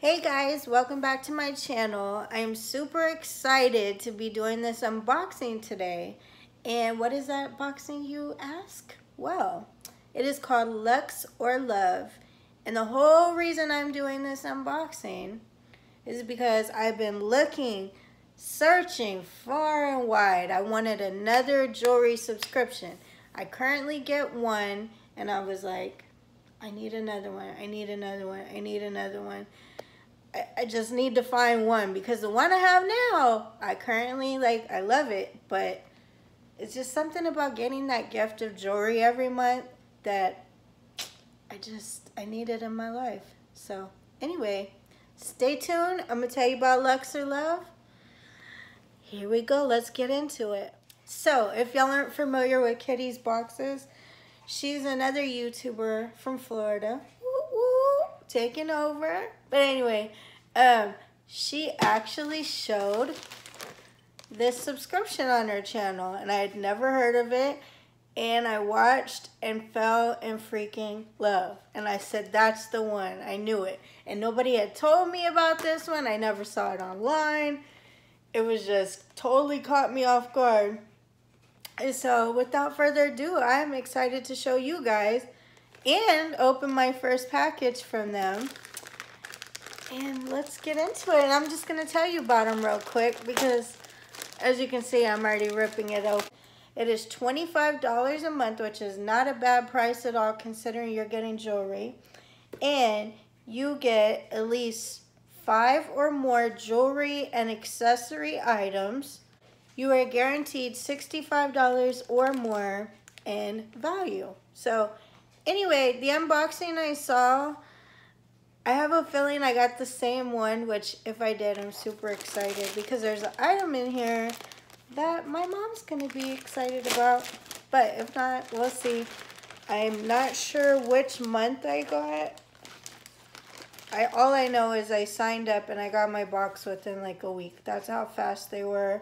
Hey guys, welcome back to my channel. I am super excited to be doing this unboxing today. And what is that unboxing, you ask? Well, it is called Lux or Love. And the whole reason I'm doing this unboxing is because I've been looking, searching far and wide. I wanted another jewelry subscription. I currently get one and I was like, I need another one, I need another one, I need another one. I just need to find one because the one I have now, I currently like, I love it, but it's just something about getting that gift of jewelry every month that I need it in my life. So anyway, stay tuned. I'm gonna tell you about Lux or Love. Here we go, let's get into it. So if y'all aren't familiar with Kitty's boxes, she's another YouTuber from Florida. Woo woo, taking over. But anyway, she actually showed this subscription on her channel and I had never heard of it, and I watched and fell in freaking love, and I said that's the one. I knew it, and nobody had told me about this one. I never saw it online. It was just totally caught me off guard. And so without further ado, I'm excited to show you guys and open my first package from them. And let's get into it. And I'm just going to tell you about them real quick because as you can see, I'm already ripping it open. It is $25 a month, which is not a bad price at all considering you're getting jewelry. And you get at least 5 or more jewelry and accessory items. You are guaranteed $65 or more in value. So anyway, the unboxing I saw, I have a feeling I got the same one, which if I did, I'm super excited because there's an item in here that my mom's gonna be excited about. But if not, we'll see. I'm not sure which month I got. All I know is I signed up and I got my box within like a week. That's how fast they were.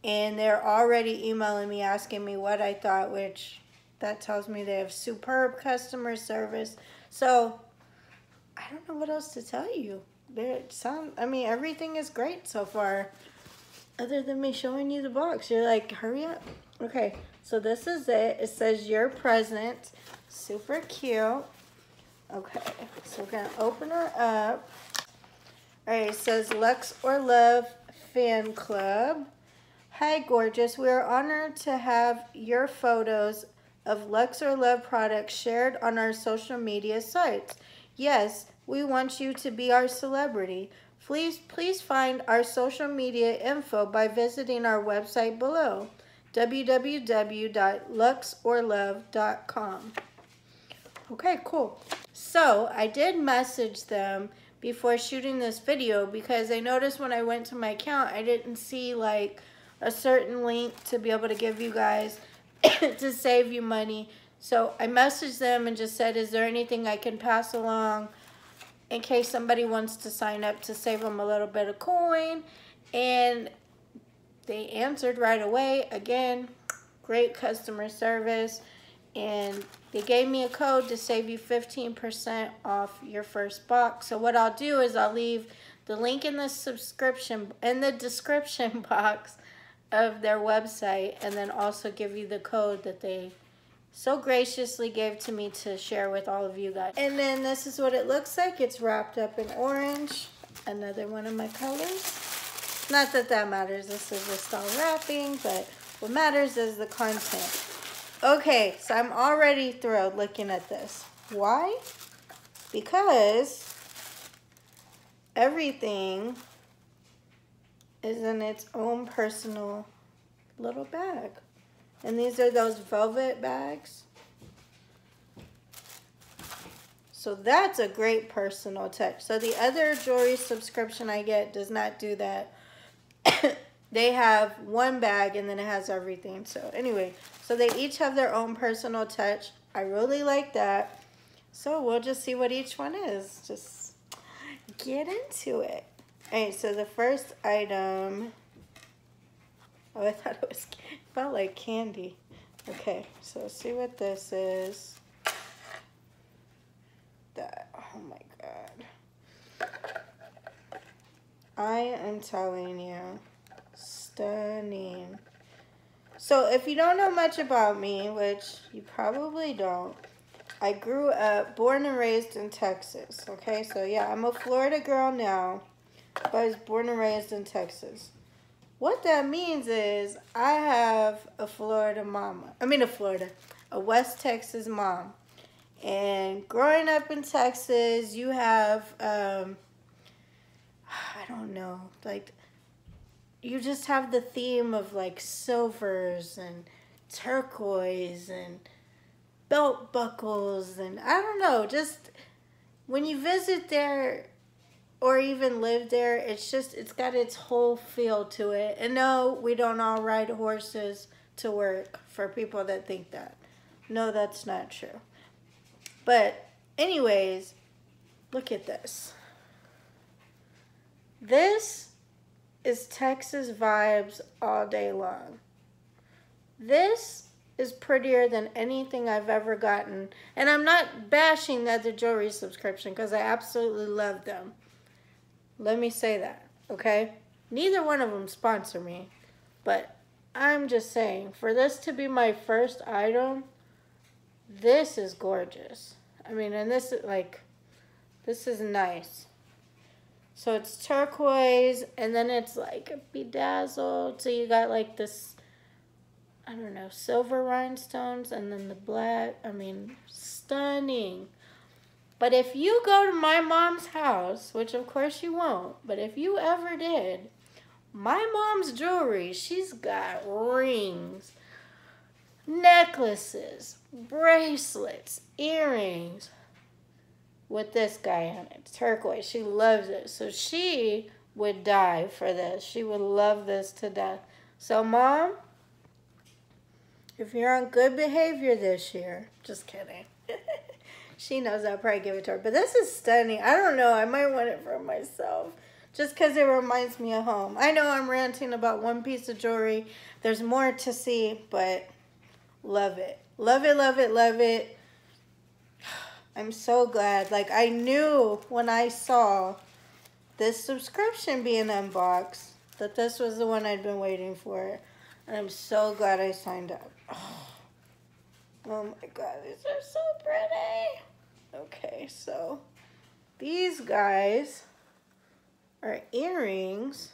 And they're already emailing me asking me what I thought, which that tells me they have superb customer service. So I don't know what else to tell you. I mean, everything is great so far, other than me showing you the box. You're like, hurry up. Okay, so this is it. It says your present. Super cute. Okay, so we're gonna open her up. All right, it says Lux or Love Fan Club. Hi, gorgeous. We are honored to have your photos of Lux or Love products shared on our social media sites. Yes, we want you to be our celebrity. Please find our social media info by visiting our website below, www.luxorlove.com. Okay, cool. So I did message them before shooting this video because I noticed when I went to my account, I didn't see like a certain link to be able to give you guys to save you money. So I messaged them and just said, is there anything I can pass along in case somebody wants to sign up to save them a little bit of coin? And they answered right away. Again, great customer service. And they gave me a code to save you 15% off your first box. So what I'll do is I'll leave the link in the description box of their website, and then also give you the code that they so graciously gave to me to share with all of you guys. And then this is what it looks like. It's wrapped up in orange, another one of my colors. Not that that matters, this is just all wrapping, but what matters is the content. Okay, so I'm already thrilled looking at this. Why? Because everything is in its own personal little bag. And these are those velvet bags. So that's a great personal touch. So the other jewelry subscription I get does not do that. They have one bag and then it has everything. So anyway, so they each have their own personal touch. I really like that. So we'll just see what each one is. Just get into it. Alright, so the first item, oh, I thought it felt like candy. Okay, so let's see what this is. That, oh my God. I am telling you, stunning. So if you don't know much about me, which you probably don't, I grew up, born and raised in Texas, okay? So yeah, I'm a Florida girl now, but I was born and raised in Texas. What that means is I have a West Texas mom. And growing up in Texas, you have, I don't know, like, you just have the theme of like silvers and turquoise and belt buckles, and I don't know, just when you visit there or even live there, it's got its whole feel to it. And no, we don't all ride horses to work, for people that think that. No, that's not true. But anyways, look at this. This is Texas vibes all day long. This is prettier than anything I've ever gotten. And I'm not bashing the other jewelry subscription because I absolutely love them. Let me say that, okay? Neither one of them sponsor me. But I'm just saying, for this to be my first item, this is gorgeous. I mean, and this is like, this is nice. So it's turquoise, and then it's like bedazzled. So you got like this, I don't know, silver rhinestones, and then the black. I mean, stunning. But if you go to my mom's house, which of course you won't, but if you ever did, my mom's jewelry, she's got rings, necklaces, bracelets, earrings with this guy on it, turquoise. She loves it. So she would die for this. She would love this to death. So Mom, if you're on good behavior this year, just kidding. She knows I'll probably give it to her. But this is stunning. I don't know. I might want it for myself. Just because it reminds me of home. I know I'm ranting about one piece of jewelry. There's more to see, but love it. Love it, love it, love it. I'm so glad. Like, I knew when I saw this subscription being unboxed that this was the one I'd been waiting for. And I'm so glad I signed up. Oh my God, these are so pretty. Okay, so these guys are earrings.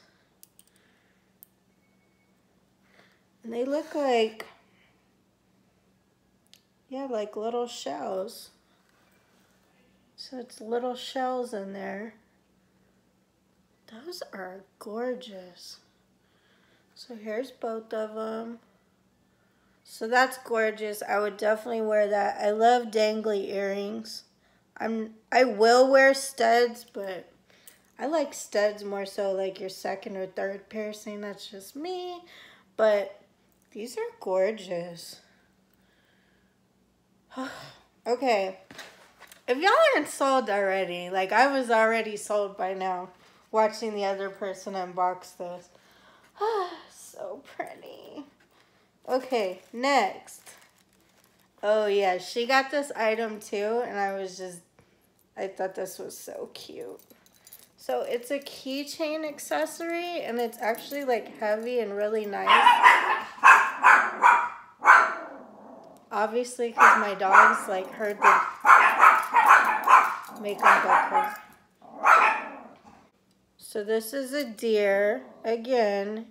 And they look like, yeah, like little shells. So it's little shells in there. Those are gorgeous. So here's both of them. So that's gorgeous. I would definitely wear that. I love dangly earrings. I will wear studs, but I like studs more so like your second or third piercing. That's just me. But these are gorgeous. Okay. If y'all aren't sold already, like I was already sold by now, watching the other person unbox this. So pretty. Okay, next. Oh yeah, she got this item too, and I thought this was so cute. So it's a keychain accessory, and it's actually like heavy and really nice. Obviously, because my dogs like heard the make them go crazy. So this is a deer. Again,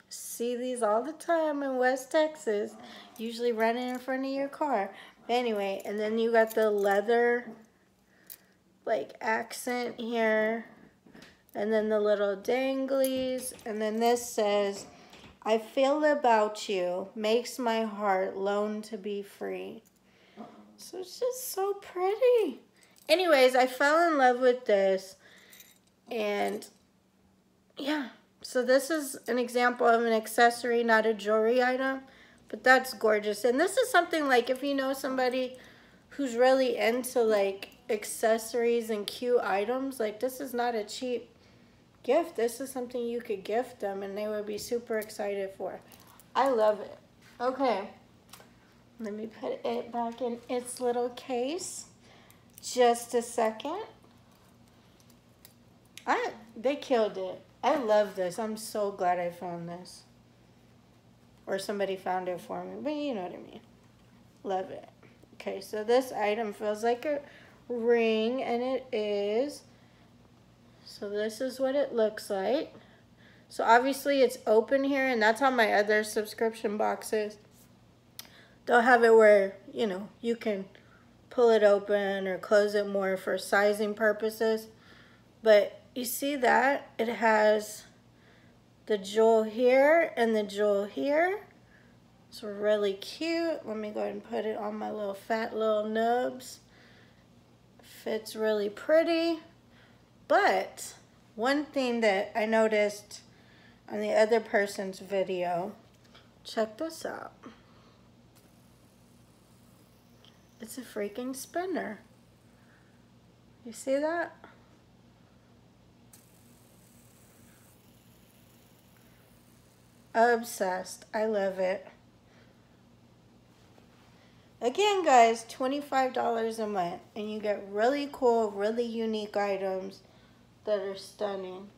see these all the time in West Texas. Usually running in front of your car. But anyway, and then you got the leather like accent here. And then the little danglies. And then this says, I feel about you makes my heart long to be free. So it's just so pretty. Anyways, I fell in love with this. And yeah, so this is an example of an accessory, not a jewelry item. But that's gorgeous. And this is something like if you know somebody who's really into like accessories and cute items, like this is not a cheap gift. This is something you could gift them and they would be super excited for. I love it. Okay, let me put it back in its little case. Just a second. They killed it. I love this. I'm so glad I found this. Or somebody found it for me. But you know what I mean. Love it. Okay, so this item feels like a ring, and it is. So this is what it looks like. So obviously it's open here, and that's how my other subscription boxes. They'll have it where, you know, you can pull it open or close it more for sizing purposes. But you see that? It has the jewel here and the jewel here. It's really cute. Let me go ahead and put it on my little fat little nubs. Fits really pretty. But one thing that I noticed on the other person's video, check this out. It's a freaking spinner. You see that? Obsessed. I love it. Again, guys, $25 a month, and you get really cool, really unique items that are stunning.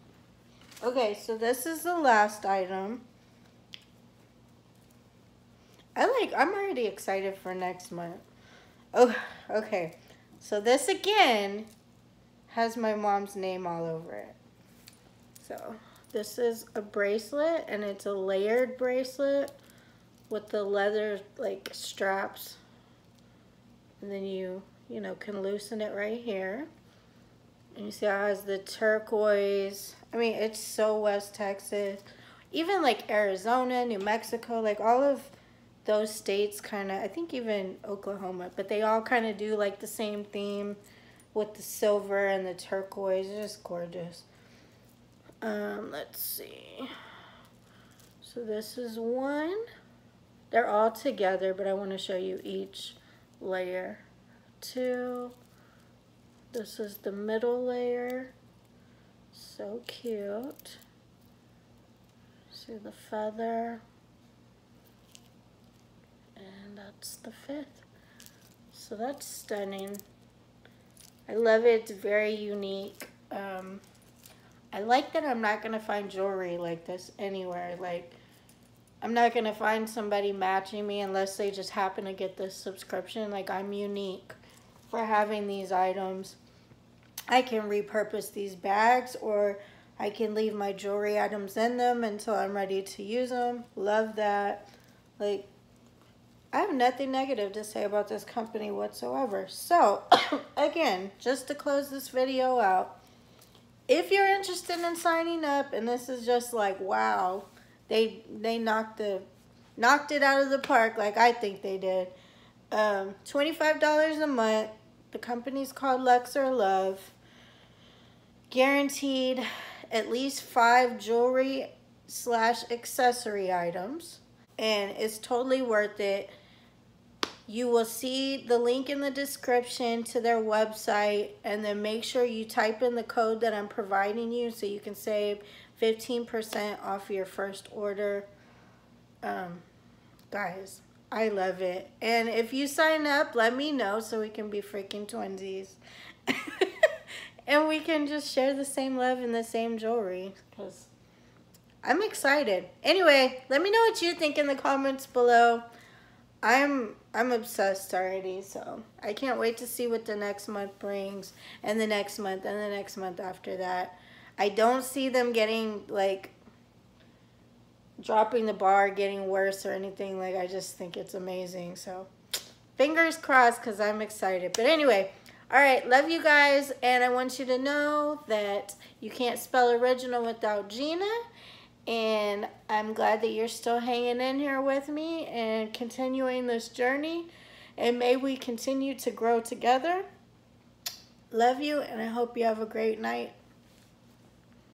Okay, so this is the last item. I'm already excited for next month. Oh, okay. So this again has my mom's name all over it. So this is a bracelet, and it's a layered bracelet with the leather like straps. And then you know, can loosen it right here. And you see how it has the turquoise. I mean, it's so West Texas. Even like Arizona, New Mexico, like all of those states kind of, I think even Oklahoma, but they all kind of do like the same theme with the silver and the turquoise. It's just gorgeous. Let's see. So this is one. They're all together, but I want to show you each layer. Two. This is the middle layer. So cute. See the feather. And that's the fifth. So that's stunning. I love it. It's very unique. I like that I'm not going to find jewelry like this anywhere. Like, I'm not going to find somebody matching me unless they just happen to get this subscription. Like, I'm unique for having these items. I can repurpose these bags, or I can leave my jewelry items in them until I'm ready to use them. Love that. Like, I have nothing negative to say about this company whatsoever. So, again, just to close this video out, if you're interested in signing up, and this is just like, wow, they knocked it out of the park like I think they did. $25 a month. The company's called Luxor Love. Guaranteed at least 5 jewelry / accessory items, and it's totally worth it. You will see the link in the description to their website, and then make sure you type in the code that I'm providing you so you can save 15% off your first order. Guys, I love it. And if you sign up, let me know so we can be freaking twinsies. And we can just share the same love and the same jewelry, because I'm excited. Anyway, let me know what you think in the comments below. I'm obsessed already, so I can't wait to see what the next month brings, and the next month, and the next month after that. I don't see them getting, like, dropping the bar, getting worse or anything. Like, I just think it's amazing. So, fingers crossed, because I'm excited. But anyway, all right, love you guys, and I want you to know that you can't spell original without Gina. And I'm glad that you're still hanging in here with me and continuing this journey. And may we continue to grow together. Love you, and I hope you have a great night.